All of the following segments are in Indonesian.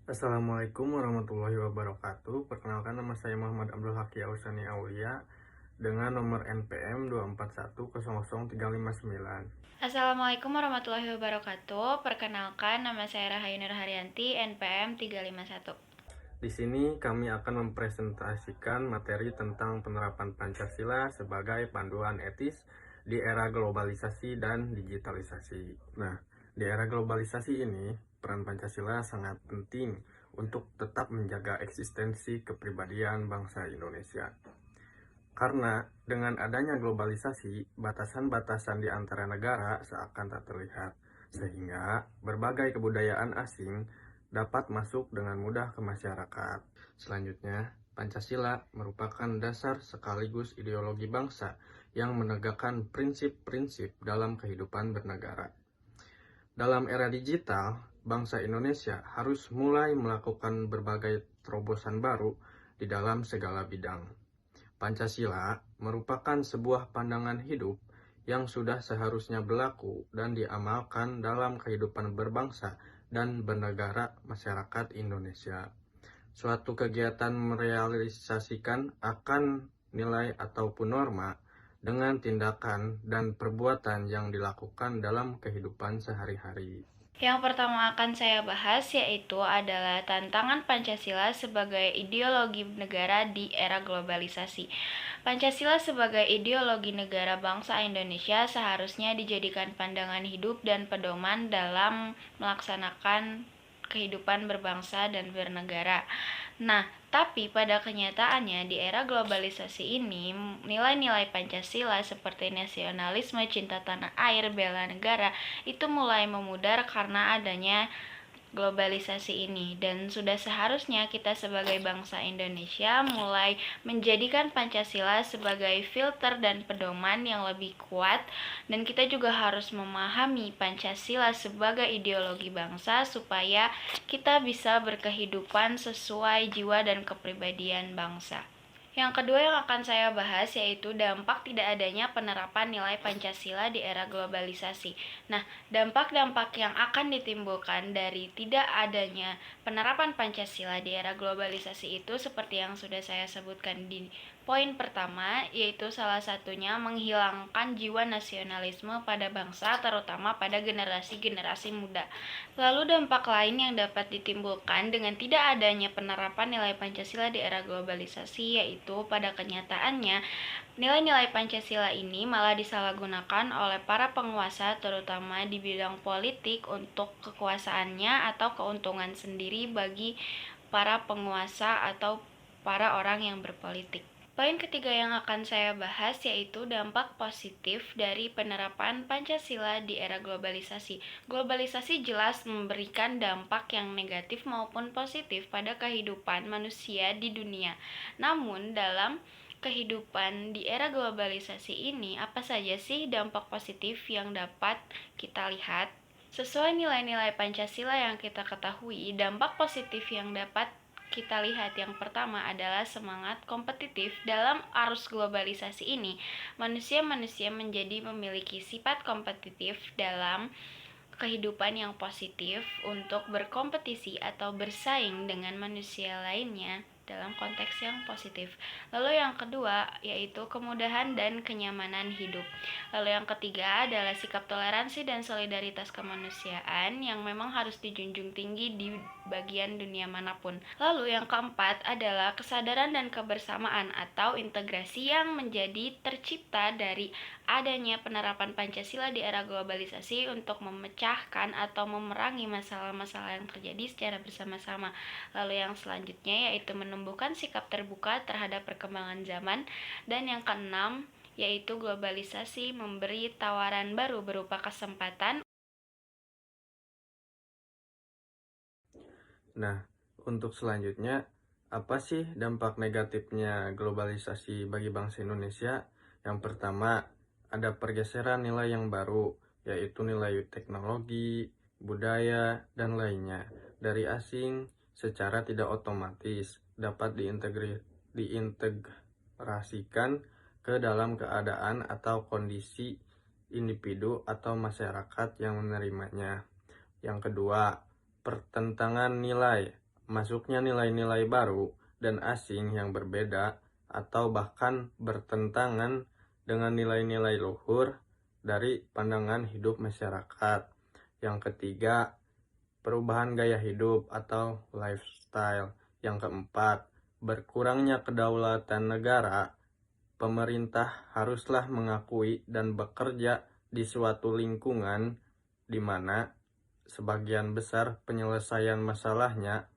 Assalamualaikum warahmatullahi wabarakatuh. Perkenalkan, nama saya Muhammad Abdul Haki Ausani Aulia dengan nomor NPM 241000359. Assalamualaikum warahmatullahi wabarakatuh. Perkenalkan, nama saya Rahayu Nur Haryanti, NPM 351. Di sini kami akan mempresentasikan materi tentang penerapan Pancasila sebagai panduan etis di era globalisasi dan digitalisasi. Nah, di era globalisasi ini, peran Pancasila sangat penting untuk tetap menjaga eksistensi kepribadian bangsa Indonesia. Karena dengan adanya globalisasi, batasan-batasan di antara negara seakan tak terlihat, sehingga berbagai kebudayaan asing dapat masuk dengan mudah ke masyarakat. Selanjutnya, Pancasila merupakan dasar sekaligus ideologi bangsa yang menegakkan prinsip-prinsip dalam kehidupan bernegara. Dalam era digital, bangsa Indonesia harus mulai melakukan berbagai terobosan baru di dalam segala bidang. Pancasila merupakan sebuah pandangan hidup yang sudah seharusnya berlaku dan diamalkan dalam kehidupan berbangsa dan bernegara masyarakat Indonesia. Suatu kegiatan merealisasikan akan nilai ataupun norma dengan tindakan dan perbuatan yang dilakukan dalam kehidupan sehari-hari. Yang pertama akan saya bahas yaitu adalah tantangan Pancasila sebagai ideologi negara di era globalisasi. Pancasila sebagai ideologi negara bangsa Indonesia seharusnya dijadikan pandangan hidup dan pedoman dalam melaksanakan kehidupan berbangsa dan bernegara. Nah, tapi pada kenyataannya di era globalisasi ini, nilai-nilai Pancasila seperti nasionalisme, cinta tanah air, bela negara itu mulai memudar karena adanya globalisasi ini, dan sudah seharusnya kita sebagai bangsa Indonesia mulai menjadikan Pancasila sebagai filter dan pedoman yang lebih kuat, dan kita juga harus memahami Pancasila sebagai ideologi bangsa supaya kita bisa berkehidupan sesuai jiwa dan kepribadian bangsa. Yang kedua yang akan saya bahas yaitu dampak tidak adanya penerapan nilai Pancasila di era globalisasi. Nah, dampak-dampak yang akan ditimbulkan dari tidak adanya penerapan Pancasila di era globalisasi itu seperti yang sudah saya sebutkan di poin pertama, yaitu salah satunya menghilangkan jiwa nasionalisme pada bangsa, terutama pada generasi-generasi muda. Lalu dampak lain yang dapat ditimbulkan dengan tidak adanya penerapan nilai Pancasila di era globalisasi yaitu pada kenyataannya nilai-nilai Pancasila ini malah disalahgunakan oleh para penguasa terutama di bidang politik untuk kekuasaannya atau keuntungan sendiri bagi para penguasa atau para orang yang berpolitik. Poin ketiga yang akan saya bahas yaitu dampak positif dari penerapan Pancasila di era globalisasi. Globalisasi jelas memberikan dampak yang negatif maupun positif pada kehidupan manusia di dunia. Namun, dalam kehidupan di era globalisasi ini, apa saja sih dampak positif yang dapat kita lihat? Sesuai nilai-nilai Pancasila yang kita ketahui, dampak positif yang dapat kita lihat yang pertama adalah semangat kompetitif. Dalam arus globalisasi ini, manusia-manusia menjadi memiliki sifat kompetitif dalam kehidupan yang positif untuk berkompetisi atau bersaing dengan manusia lainnya dalam konteks yang positif. Lalu yang kedua yaitu kemudahan dan kenyamanan hidup. Lalu yang ketiga adalah sikap toleransi dan solidaritas kemanusiaan yang memang harus dijunjung tinggi di bagian dunia manapun. Lalu yang keempat adalah kesadaran dan kebersamaan atau integrasi yang menjadi tercipta dari adanya penerapan Pancasila di era globalisasi untuk memecahkan atau memerangi masalah-masalah yang terjadi secara bersama-sama. Lalu yang selanjutnya yaitu menumbuhkan sikap terbuka terhadap perkembangan zaman, dan yang keenam yaitu globalisasi memberi tawaran baru berupa kesempatan. Nah, untuk selanjutnya, apa sih dampak negatifnya globalisasi bagi bangsa Indonesia? Yang pertama, ada pergeseran nilai yang baru, yaitu nilai teknologi, budaya, dan lainnya dari asing secara tidak otomatis dapat diintegrasikan ke dalam keadaan atau kondisi individu atau masyarakat yang menerimanya. Yang kedua, pertentangan nilai masuknya nilai-nilai baru dan asing yang berbeda atau bahkan bertentangan dengan nilai-nilai luhur dari pandangan hidup masyarakat. Yang ketiga, perubahan gaya hidup atau lifestyle. Yang keempat, berkurangnya kedaulatan negara. Pemerintah haruslah mengakui dan bekerja di suatu lingkungan di mana sebagian besar penyelesaian masalahnya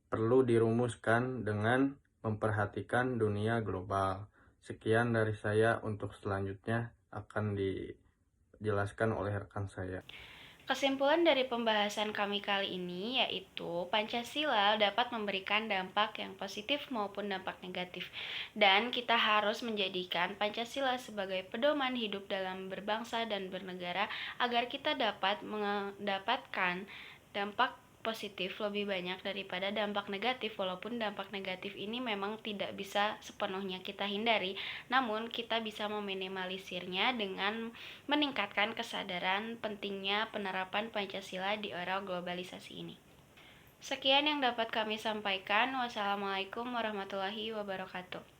perlu dirumuskan dengan memperhatikan dunia global. Sekian dari saya, untuk selanjutnya akan dijelaskan oleh rekan saya. Kesimpulan dari pembahasan kami kali ini yaitu Pancasila dapat memberikan dampak yang positif maupun dampak negatif, dan kita harus menjadikan Pancasila sebagai pedoman hidup dalam berbangsa dan bernegara agar kita dapat mendapatkan dampak positif lebih banyak daripada dampak negatif. Walaupun dampak negatif ini memang tidak bisa sepenuhnya kita hindari, namun kita bisa meminimalisirnya dengan meningkatkan kesadaran pentingnya penerapan Pancasila di era globalisasi ini. Sekian yang dapat kami sampaikan. Wassalamualaikum warahmatullahi wabarakatuh.